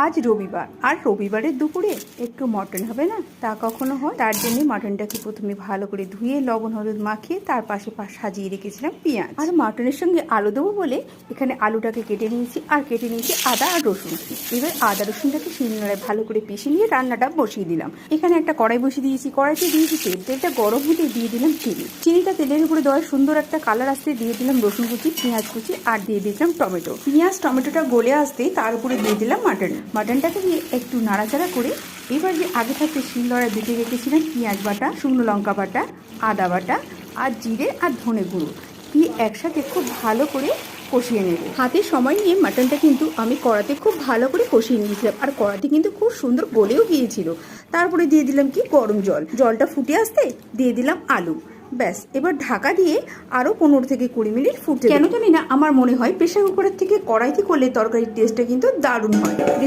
আজ রবিবার, আর রবিবারের দুপুরে একটু মটন হবে না? তা কখনো হয়? তার জন্য মটনটাকে প্রথমে ভালো করে ধুয়ে লবণ হলুদ মাখিয়ে তার পাশে সাজিয়ে রেখেছিলাম পেঁয়াজ। আর মটনের সঙ্গে আলু দেবো বলে এখানে আলুটাকে কেটে নিয়েছি, আর কেটে নিয়েছি আদা আর রসুন। এবার আদা রসুনটাকে শিলনোড়ায় ভালো করে পিষে নিয়ে রান্নাটা বসিয়ে দিলাম। এখানে একটা কড়াই বসিয়ে দিয়েছি, কড়াইতে দিয়েছি তেল। তেলটা গরম হতে দিয়ে দিলাম চিনিটা তেলের উপরে দেওয়ার সুন্দর একটা কালার আসতে দিয়ে দিলাম রসুন কুচি, পেঁয়াজ কুচি, আর দিয়ে দিলাম টমেটো। পেঁয়াজ টমেটোটা গলে আসতে তার উপরে দিয়ে দিলাম মাটনটাকে দিয়ে একটু নাড়াচাড়া করে এবার যে আগে থাকতে শিলনোড়ায় বেটে রেখেছিলাম পেঁয়াজ বাটা, শুকনো লঙ্কা বাটা, আদা বাটা আর জিরে আর ধনে গুঁড়ো দিয়ে একসাথে খুব ভালো করে কষিয়ে নেব। হাতে সময় নিয়ে মাটনটা কিন্তু আমি কড়াতে খুব ভালো করে কষিয়ে নিয়েছিলাম, আর কড়াতে কিন্তু খুব সুন্দর গলেও গিয়েছিল। তারপরে দিয়ে দিলাম কি গরম জল, জলটা ফুটে আসতে দিয়ে দিলাম আলু। ব্যাস, এবার ঢাকা দিয়ে আরও 15 থেকে 20 মিনিট ফুটতে। কেন জানি না আমার মনে হয় প্রেশার কুকারের থেকে কড়াইতে করলে তরকারির টেস্টটা কিন্তু দারুণ হয়।